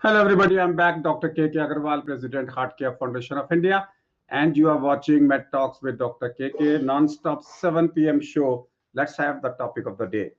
Hello everybody, I'm back, Dr. K.K. Agarwal, President Heart Care Foundation of India, and you are watching Med Talks with Dr. K.K. non-stop 7 p.m. show. Let's have the topic of the day.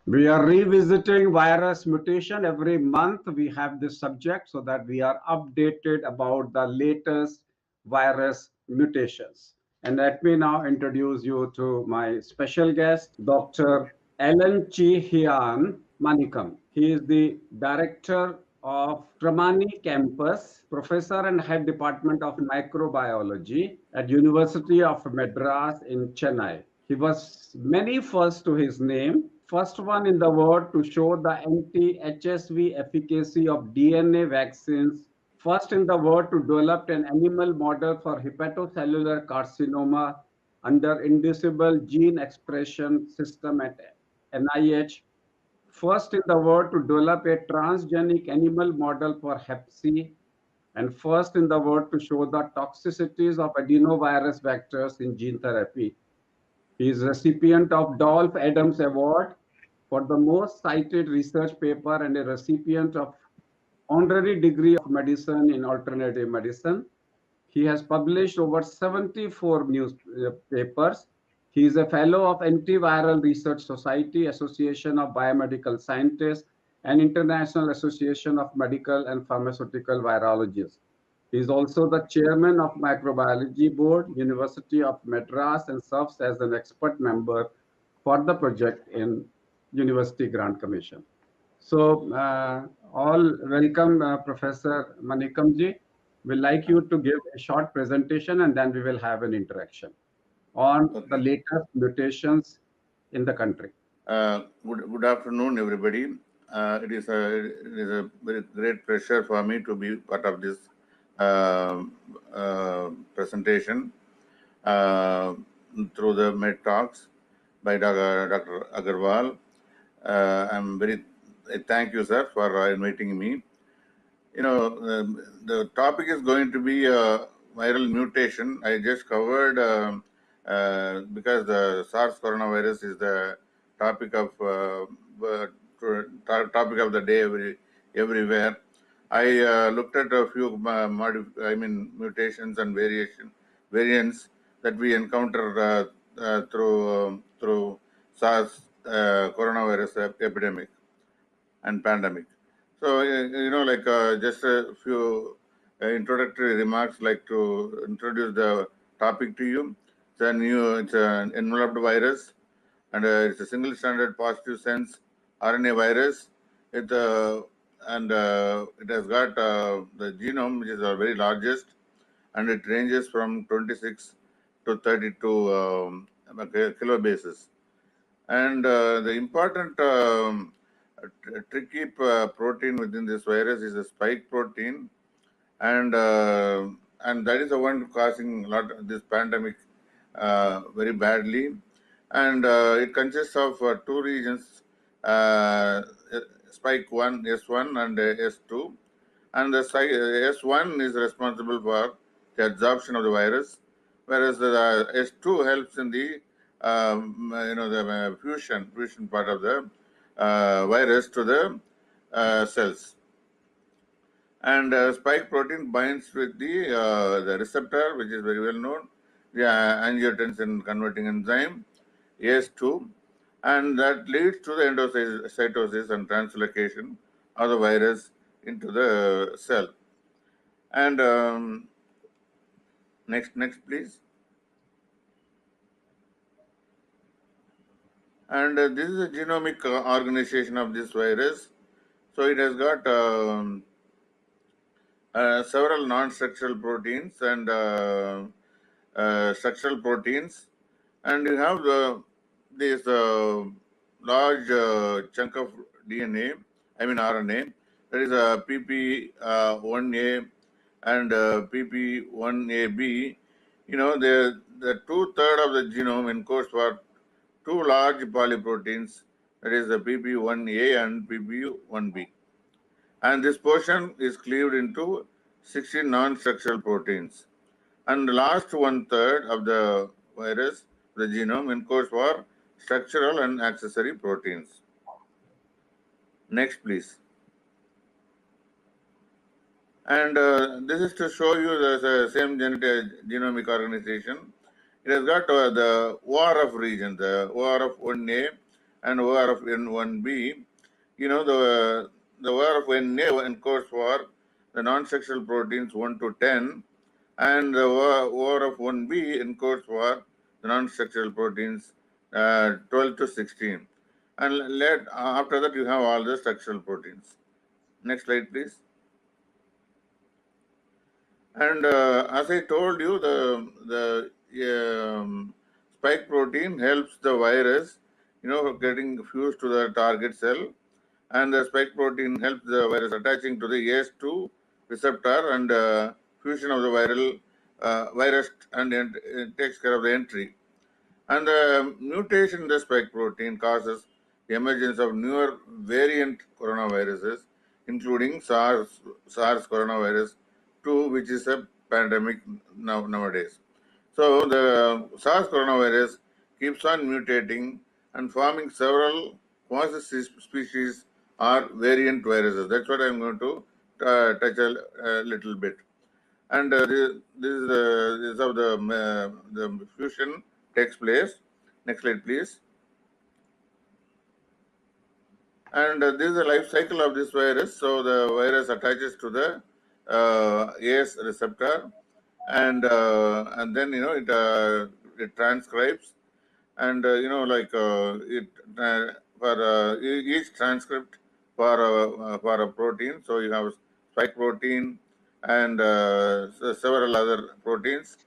We are revisiting virus mutation every month. We have this subject so that we are updated about the latest virus mutations. And let me now introduce you to my special guest, Dr. Ellen Chi-Hian Manikam. He is the director of Tramani campus, professor and head department of microbiology at University of Madras in Chennai. He was many first to his name. First one in the world to show the anti-HSV efficacy of DNA vaccines. First in the world to develop an animal model for hepatocellular carcinoma under inducible gene expression system at NIH. First in the world to develop a transgenic animal model for Hep C, and first in the world to show the toxicities of adenovirus vectors in gene therapy. He is recipient of Dolph Adams Award for the most cited research paper and a recipient of honorary degree of medicine in alternative medicine. He has published over 74 newspapers. He is a fellow of Antiviral Research Society, Association of Biomedical Scientists, and International Association of Medical and Pharmaceutical Virologists. He is also the chairman of Microbiology Board, University of Madras, and serves as an expert member for the project in University Grant Commission. So, all welcome, Professor Manikamji. We'd like you to give a short presentation and then we will have an interaction on the latest mutations in the country. Good afternoon, everybody. It is a very great pleasure for me to be part of this presentation through the Med Talks by Dr. Agarwal. I thank you, sir, for inviting me. You know, the topic is going to be viral mutation. I just covered because the SARS coronavirus is the topic of the day everywhere. I looked at a few mutations and variants that we encounter through SARS coronavirus epidemic and pandemic. So, just a few introductory remarks, like to introduce the topic to you. It's an enveloped virus, and it's a single stranded positive sense RNA virus. It has got the genome, which is the very largest, and it ranges from 26 to 32 kilobases. And the important tricky protein within this virus is the spike protein, and that is the one causing this pandemic very badly. And it consists of two regions, spike 1, S1 and S2. And the S1 is responsible for the absorption of the virus, whereas the S2 helps in the the fusion part of the virus to the cells. And spike protein binds with the receptor, which is very well known, the angiotensin converting enzyme, AS2, and that leads to the endocytosis and translocation of the virus into the cell. And next, please. And this is a genomic organization of this virus. So it has got several non-structural proteins and structural proteins, and you have this large chunk of DNA, RNA, that is PP1A and PP1AB. The 2/3 of the genome encodes for two large polyproteins, that is the PP1A and PP1B. And this portion is cleaved into 16 non-structural proteins. And the last 1/3 of the virus, the genome, encodes for structural and accessory proteins. Next, please. And this is to show you the same genomic organization. It has got the ORF region, the ORF 1A and ORF 1B. You know, the ORF 1A encodes for the non-structural proteins 1 to 10, and the ORF 1B encodes for the non-structural proteins 12 to 16. And after that, you have all the structural proteins. Next slide, please. And as I told you, the spike protein helps the virus, getting fused to the target cell, and the spike protein helps the virus attaching to the ACE2 receptor and fusion of the virus, and it takes care of the entry. And the mutation in the spike protein causes the emergence of newer variant coronaviruses, including SARS coronavirus 2, which is a pandemic nowadays. So the SARS coronavirus keeps on mutating and forming several quasi-species or variant viruses. That's what I'm going to touch a little bit. And this is how the fusion takes place. Next slide, please. And this is the life cycle of this virus. So the virus attaches to the ACE receptor, and then it transcribes, and it for each transcript for a protein. So you have spike protein and several other proteins,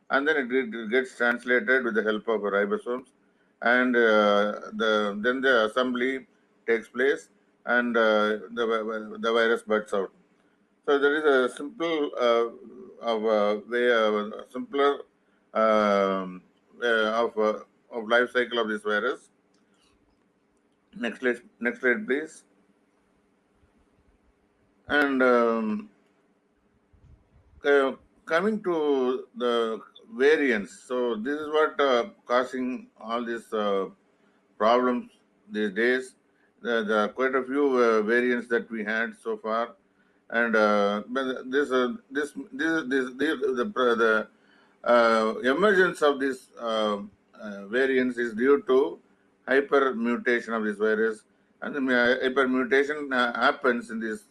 and then it gets translated with the help of ribosomes, and then the assembly takes place, and the virus buds out. So there is a simple simpler of life cycle of this virus. Next slide, please. And coming to the variants, so this is what causing all these problems these days. There are quite a few variants that we had so far, and but the emergence of this variants is due to hypermutation of this virus, and the hypermutation happens in this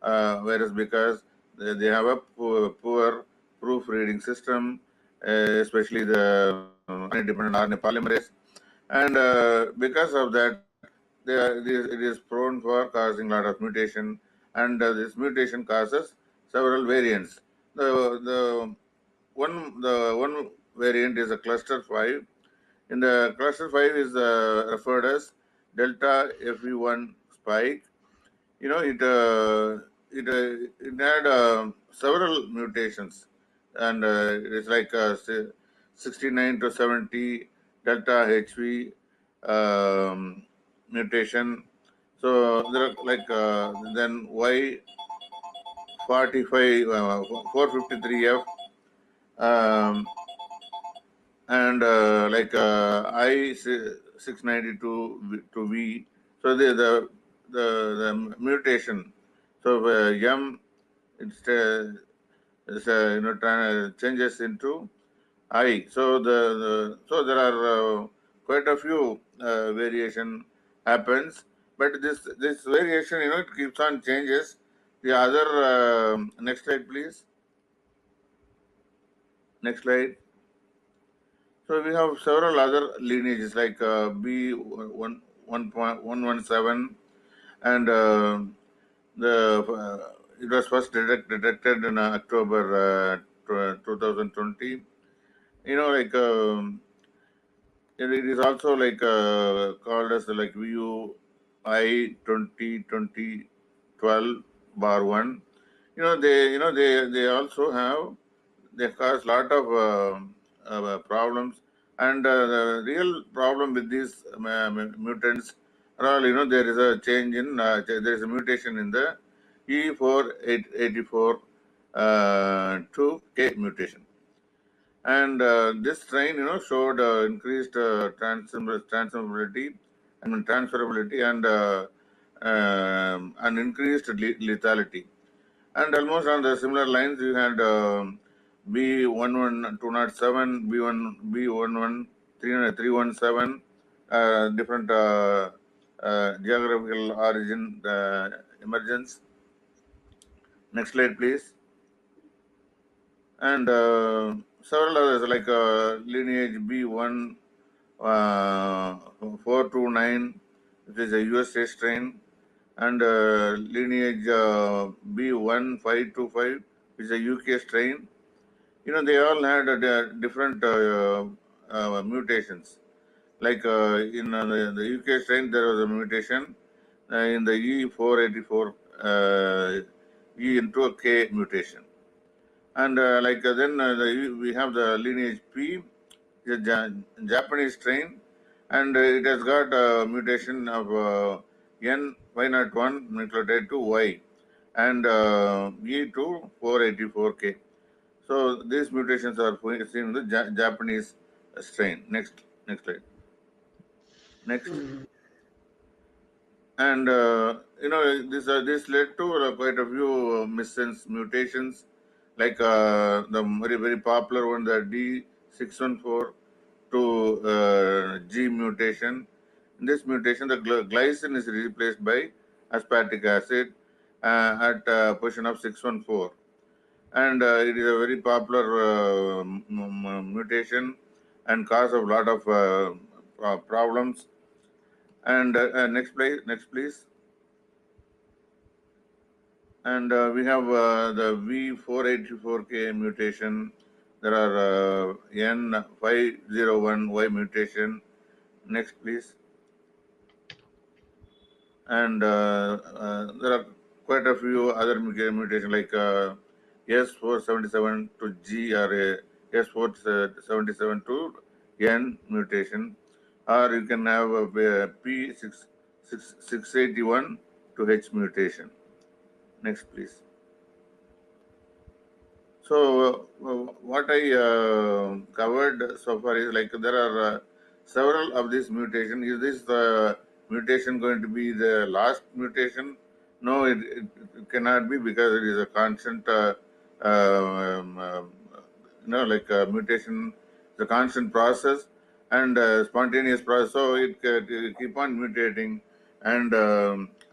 virus because they have a poor proofreading system, especially the RNA-dependent RNA polymerase, and because of that, it is prone for causing a lot of mutation, and this mutation causes several variants. The one variant is a cluster 5. In the cluster 5 is referred as delta FE1 spike. It had several mutations, and it is like 69 to 70 delta HV mutation. So there are like then Y45 453F, and I692 to V. So the mutation. So M changes into I. So so there are quite a few variation happens, but this variation it keeps on changes. The other next slide, please. Next slide. So we have several other lineages like B1.117, and it was first detected in October 2020. It is also like called as like VUI 2020-12/1. They also have, they cause lot of problems, and the real problem with these mutants are all, there is a change in there is a mutation in the E484 2K mutation. And this strain, showed increased transferability, and increased lethality. And almost on the similar lines, you had B11207, B11317, different geographical origin emergence. Next slide, please. And several others like lineage B1 429, which is a USA strain, and lineage B1525, which is a UK strain. They all had different mutations. Like in the UK strain, there was a mutation in the E484 E into a K mutation. And we have the lineage P, the Japanese strain, and it has got a mutation of N Y01 nucleotide to Y, and E to 484K. So these mutations are seen in the Japanese strain. Next slide. Next. And this led to quite a few missense mutations, like the very popular one, the D614 to G mutation. In this mutation, the glycine is replaced by aspartic acid at position of 614, and it is a very popular mutation and cause of a lot of problems. And next, please. And we have the V484K mutation. There are N501Y mutation. Next, please. And there are quite a few other mutations like S477 to G, or S477 to N mutation, or you can have a P681 to H mutation. Next, please. So, what I covered so far is like there are several of these mutations. Is this mutation going to be the last mutation? No, it cannot be, because it is a constant, um, um, like mutation, the constant process and spontaneous process. So it keep on mutating, and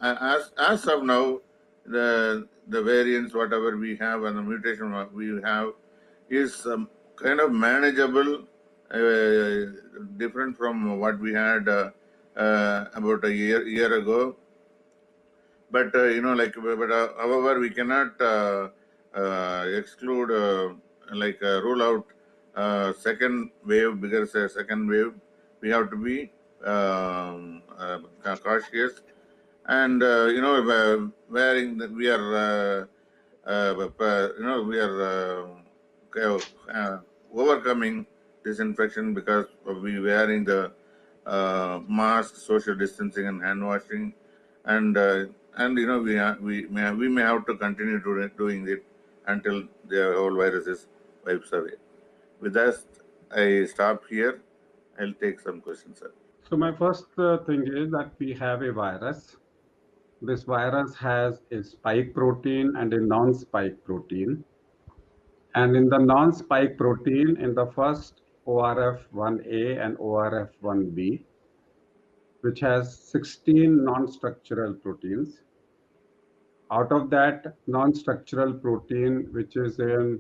as of now, the variants whatever we have and the mutation what we have is kind of manageable, different from what we had about a year ago. But however, we cannot exclude, rule out second wave, because second wave we have to be cautious. And wearing we are we are overcoming this infection because of we wearing the mask, social distancing, and hand washing, and we may have to continue doing it until the whole virus is wiped away. With that, I stop here. I'll take some questions, sir. So my first thing is that we have a virus. This virus has a spike protein and a non-spike protein. And in the non-spike protein, in the first ORF1A and ORF1B, which has 16 non-structural proteins. Out of that non-structural protein, which is in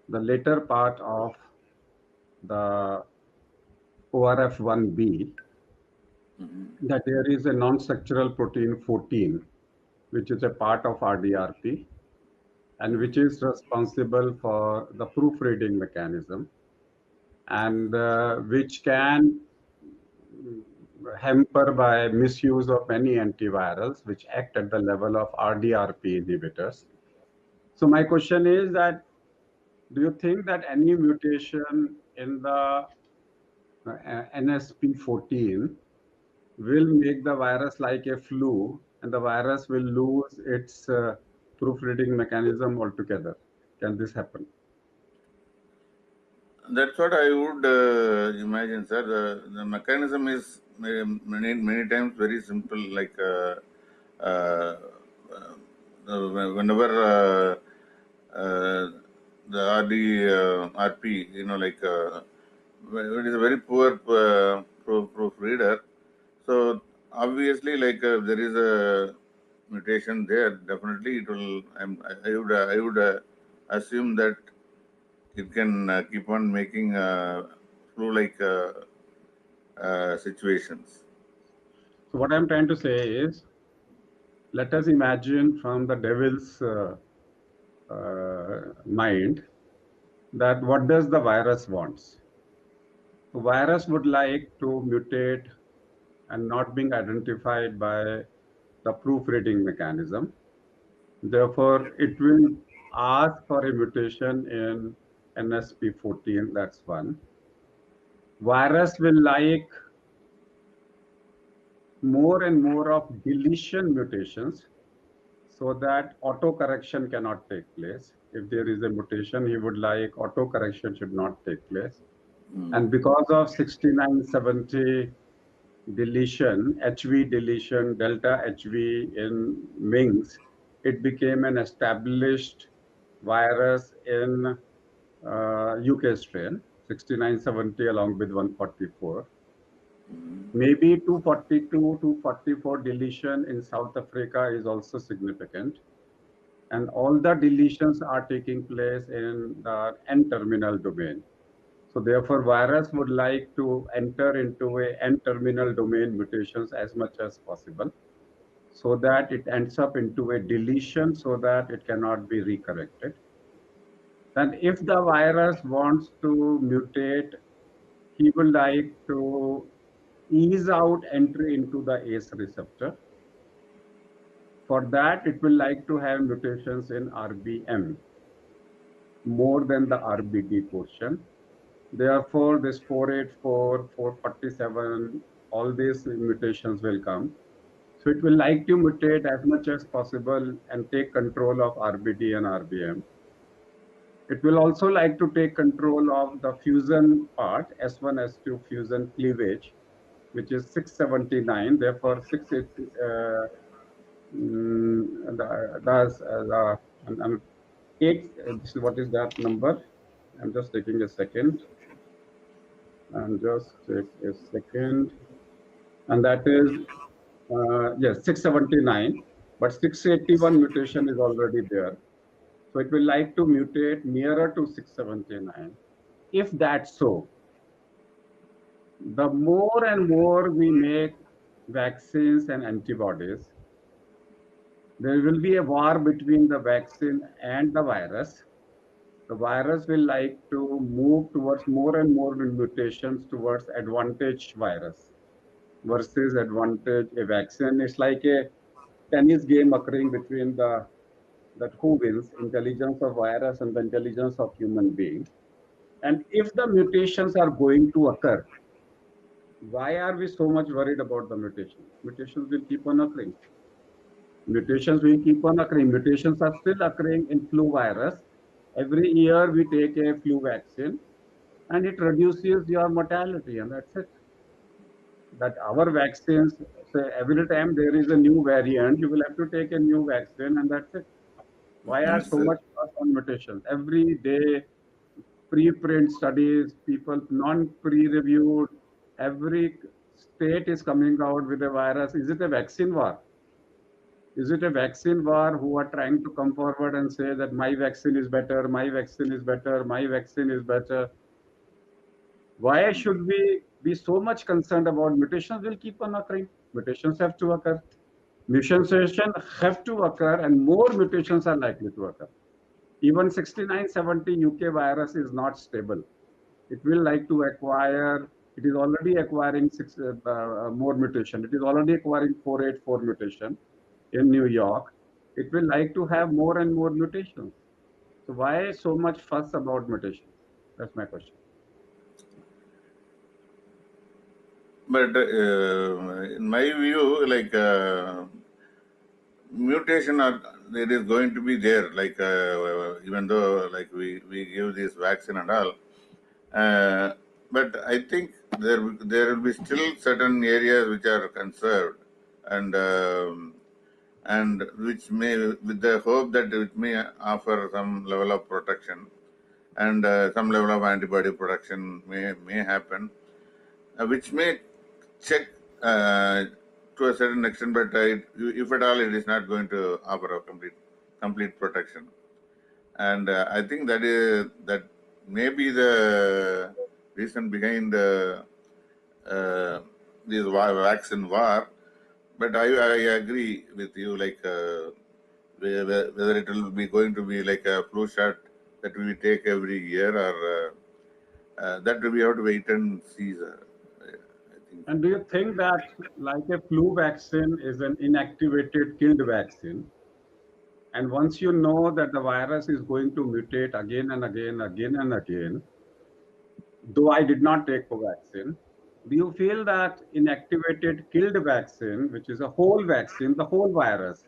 the later part of the ORF1B, that there is a non-structural protein 14, which is a part of RDRP, and which is responsible for the proofreading mechanism, and which can hamper by misuse of many antivirals which act at the level of RDRP inhibitors. So my question is that, do you think that any mutation in the NSP14 will make the virus like a flu, and the virus will lose its proofreading mechanism altogether? Can this happen? That's what I would imagine, sir. The mechanism is many times very simple. Like uh, whenever the RP, it is a very poor proofreader. So obviously, like there is a mutation there. Definitely, it will. I would assume that it can keep on making flu-like situations. So what I'm trying to say is, let us imagine from the devil's mind that what does the virus wants? The virus would like to mutate and not being identified by the proofreading mechanism. Therefore, it will ask for a mutation in NSP14, that's one. Virus will like more and more of deletion mutations so that autocorrection cannot take place. If there is a mutation, he would like autocorrection should not take place. And because of 6970 deletion, HV deletion, delta HV in Minks, it became an established virus in UK strain, 6970 along with 144. Maybe 242, 244 deletion in South Africa is also significant. And all the deletions are taking place in the N-terminal domain. So therefore, virus would like to enter into a N-terminal domain mutations as much as possible so that it ends up into a deletion so that it cannot be recorrected. Then if the virus wants to mutate, he would like to ease out entry into the ACE receptor. For that, it will like to have mutations in RBM more than the RBD portion. Therefore, this 484, 447, all these mutations will come. So it will like to mutate as much as possible and take control of RBD and RBM. It will also like to take control of the fusion part, S1, S2 fusion cleavage, which is 679. Therefore, 680, that's eight. This is what is that number? I'm just taking a second. And just take a second. And that is, yes, 679. But 681 mutation is already there. So it will like to mutate nearer to 679. If that's so, the more and more we make vaccines and antibodies, there will be a war between the vaccine and the virus. The virus will like to move towards more and more mutations towards advantage virus versus advantage a vaccine. It's like a tennis game occurring between the that who wins, intelligence of virus and the intelligence of human being. And if the mutations are going to occur, why are we so much worried about the mutations? Mutations will keep on occurring. Mutations will keep on occurring. Mutations are still occurring in flu virus. Every year we take a flu vaccine and it reduces your mortality, and that's it. That our vaccines, say every time there is a new variant, you will have to take a new vaccine, and that's it. Why are Yes, so sir. much fuss on mutations? Every day, preprint studies, people non-pre-reviewed, every state is coming out with a virus. Is it a vaccine war? Is it a vaccine war who are trying to come forward and say that my vaccine is better, my vaccine is better, my vaccine is better? Why should we be so much concerned about mutations? Will keep on occurring. Mutations have to occur. Mutations have to occur, and more mutations are likely to occur. Even 6970 UK virus is not stable. It will like to acquire, it is already acquiring more mutation. It is already acquiring 484 mutation in New York. It will like to have more and more mutations. So why so much fuss about mutations? That's my question. But in my view, like mutation are there is going to be there. Like even though like we give this vaccine and all, Uh, but I think there will be still certain areas which are conserved, and which may, with the hope that it may offer some level of protection, and some level of antibody production may happen, which may check to a certain extent, but if at all, it is not going to offer a complete protection. And I think that may be the reason behind uh, this vaccine war. But I agree with you, like whether it will be going to be like a flu shot that we take every year, or that we have to wait and see. I think. And do you think that, like a flu vaccine is an inactivated, killed vaccine, and once you know that the virus is going to mutate again and again, again and again, though I did not take Covaxin, do you feel that inactivated, killed vaccine, which is a whole vaccine, the whole virus,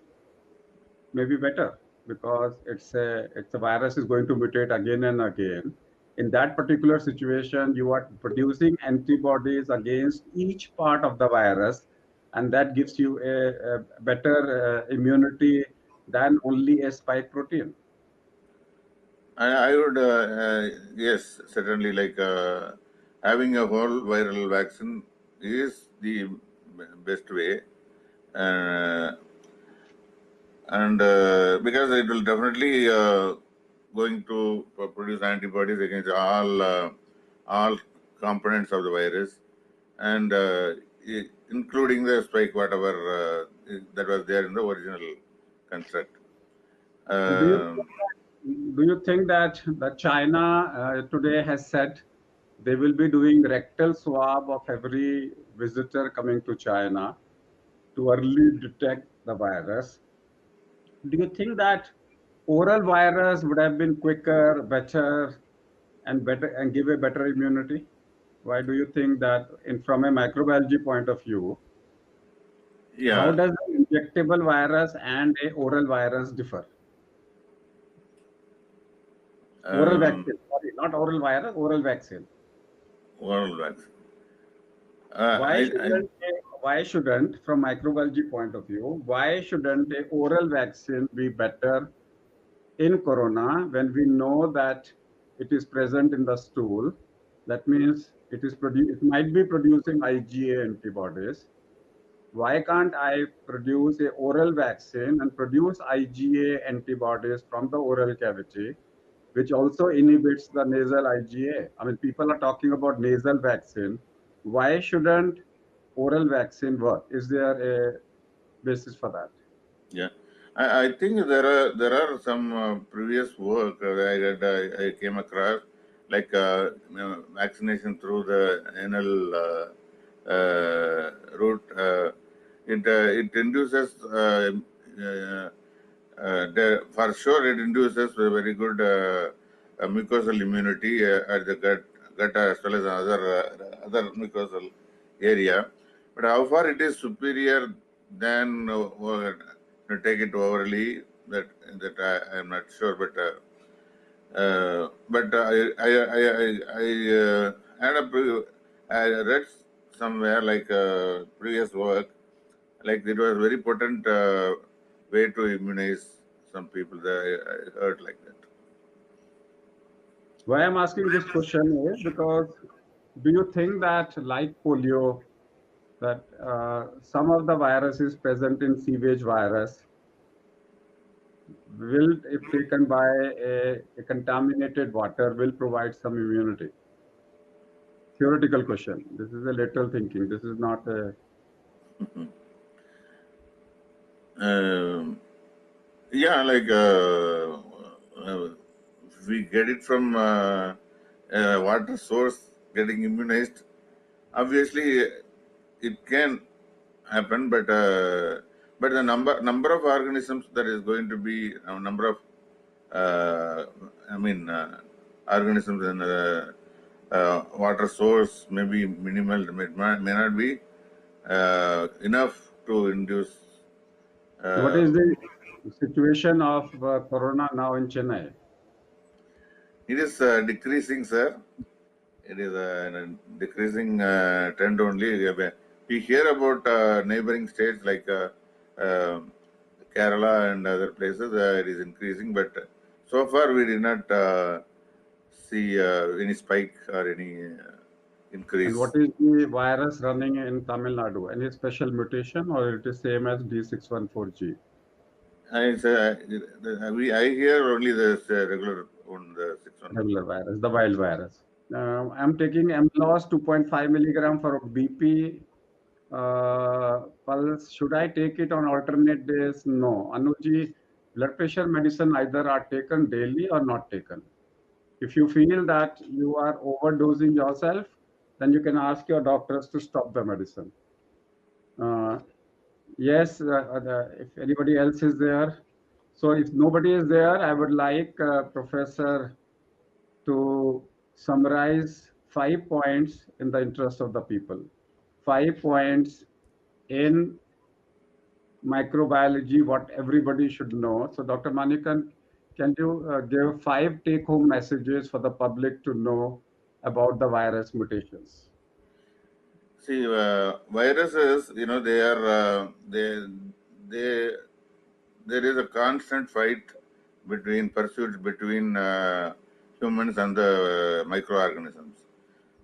may be better because it's a virus is going to mutate again and again. In that particular situation, you are producing antibodies against each part of the virus, and that gives you a better immunity than only a spike protein. I would, yes, certainly, like having a whole viral vaccine is the best way. Uh, and because it will definitely going to produce antibodies against all components of the virus, and including the spike, whatever that was there in the original construct. And Um do you think that China today has said they will be doing rectal swab of every visitor coming to China to early detect the virus? Do you think that oral virus would have been quicker, better and give a better immunity? Why do you think that, from a microbiology point of view, how yeah, does an injectable virus and a oral virus differ? Oral um, vaccine, sorry, not oral virus, oral vaccine. oral vaccine. Why I shouldn't from microbiology point of view, why shouldn't a oral vaccine be better in corona when we know that it is present in the stool? That means it might be producing IgA antibodies. Why can't I produce a oral vaccine and produce IgA antibodies from the oral cavity, which also inhibits the nasal IgA? I mean, people are talking about nasal vaccine. Why shouldn't oral vaccine work? Is there a basis for that? Yeah, I think there are some previous work I came across, like vaccination through the anal route. It induces for sure it induces a very good mucosal immunity at the gut as well as other mucosal area. But how far it is superior than take it orally, that I am not sure. But had I read somewhere, like previous work, like it was very potent way to immunize some people. That I heard like that. Why I'm asking this question is because, do you think that, like polio, that some of the viruses present in sewage virus will, if taken by a contaminated water, will provide some immunity? Theoretical question. This is a lateral thinking. This is not a. Um, yeah, like if we get it from water source, getting immunized, obviously it can happen, but the number of organisms that is going to be number of uh, I mean organisms in water source may be minimal. May not be enough to induce. What Uh, is the situation of corona now in Chennai? it is decreasing, sir. it is a decreasing trend only. We hear about neighboring states like uh, Kerala and other places. It is increasing, but so far we did not see any spike or any And increase. what is the virus running in Tamil Nadu? Any special mutation or it is same as D614G? I hear only the regular one, the 614. Regular virus, the wild virus. I'm taking mLOS 2.5 milligram for BP pulse. Should I take it on alternate days? No. Anuji, blood pressure medicine either are taken daily or not taken. If you feel that you are overdosing yourself, then you can ask your doctors to stop the medicine. Yes, if anybody else is there. So if nobody is there, I would like Professor to summarize 5 points in the interest of the people. 5 points in microbiology, what everybody should know. So Dr. Manikan, can you give 5 take-home messages for the public to know about the virus mutations? See, viruses, they are they there is a constant fight pursuit between humans and the microorganisms.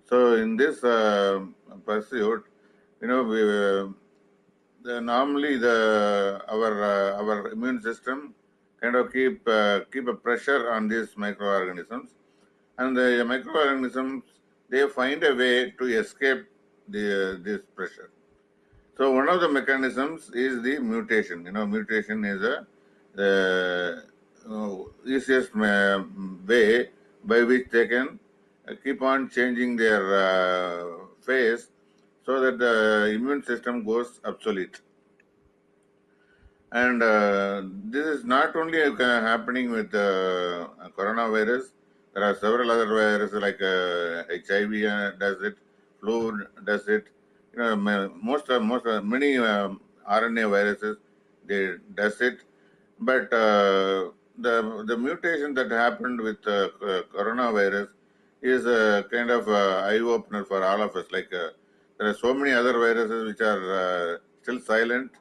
So in this pursuit, normally our immune system kind of keep a pressure on these microorganisms, and the microorganisms, they find a way to escape this pressure. So one of the mechanisms is the mutation. Mutation is the easiest way by which they can keep on changing their phase so that the immune system goes obsolete. And this is not only happening with coronavirus. There are several other viruses like HIV does it, flu does it. Many RNA viruses, they does it. But the mutation that happened with coronavirus is a kind of eye opener for all of us. Like there are so many other viruses which are still silent,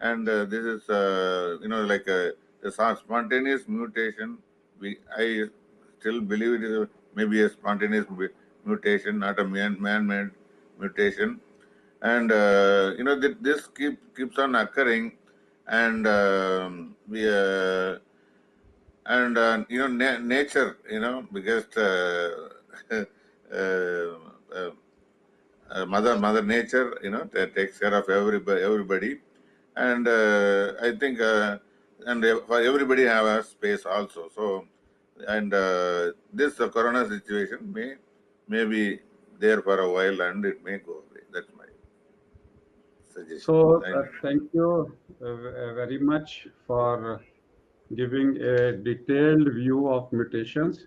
and this is like a spontaneous mutation. I still believe it is maybe a spontaneous mutation, not a man-made mutation. And this keeps on occurring, and we and nature, because uh, mother nature, takes care of everybody. And I think and for everybody have a space also. So, and this corona situation may be there for a while, and it may go away. That's my suggestion. So thank you very much for giving a detailed view of mutations.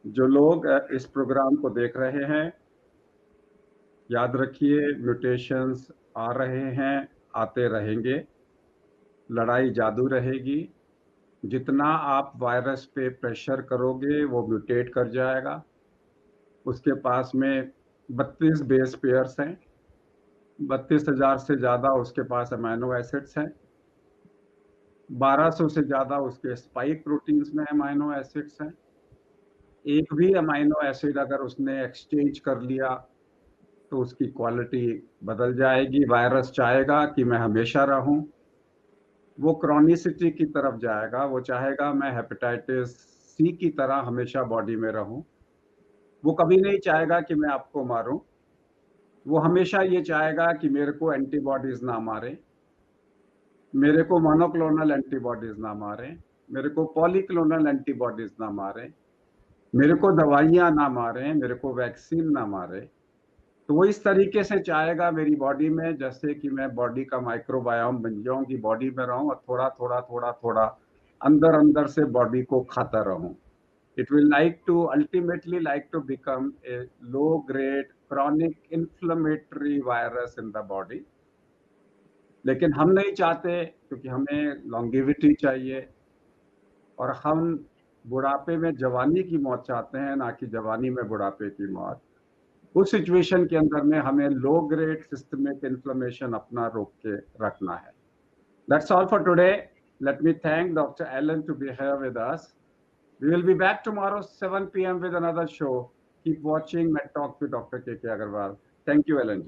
जो लोग इस programme को देख रहे हैं, याद रखिए mutations आ रहे हैं, आते रहेंगे, लड़ाई जादू रहेगी। जितना आप वायरस पे प्रेशर करोगे वो म्यूटेट कर जाएगा। उसके पास में 32 बेस पेयर्स हैं, 32,000 से ज़्यादा उसके पास अमाइनो एसिड्स हैं, 1200 से ज़्यादा उसके स्पाइक प्रोटीन्स में अमाइनो एसिड्स हैं। एक भी अमाइनो एसिड अगर उसने एक्सचेंज कर लिया तो उसकी क्वालिटी बदल जाएगी। वायरस चाहेगा कि मैं हमेशा रहूं, वो क्रॉनिसिटी की तरफ जाएगा। वो चाहेगा मैं हेपेटाइटिस सी की तरह हमेशा बॉडी में रहूं। वो कभी नहीं चाहेगा कि मैं आपको मारूं। वो हमेशा ये चाहेगा कि मेरे को एंटीबॉडीज ना मारे, मेरे को मोनोक्लोनल एंटीबॉडीज ना मारे, मेरे को पॉलीक्लोनल एंटीबॉडीज ना मारे, मेरे को दवाइयां ना मारें, मेरे को वैक्सीन ना मारे। तो वो इस तरीके से चाहेगा मेरी बॉडी में, जैसे कि मैं बॉडी का माइक्रोबायोम बन जाऊं, कि बॉडी में रहूं और थोड़ा थोड़ा थोड़ा थोड़ा अंदर अंदर से बॉडी को खाता रहूं। It will ultimately like to become a low grade chronic inflammatory virus in the body. लेकिन हम नहीं चाहते, क्योंकि हमें लॉन्गेविटी चाहिए और हम बुढ़ापे में जवानी की मौत चाहते हैं, ना कि जवानी में बुढ़ापे की मौत। उस सिचुएशन के अंदर में हमें लो ग्रेड सिस्टमिक इन्फ्लेमेशन अपना रोक के रखना है. That's all for today. Let me thank Dr. Allen to be here with us. We will be back tomorrow 7 p.m. with another show. Keep watching Med Talk with Dr. K.K. Agarwal. Thank you, Alan ji.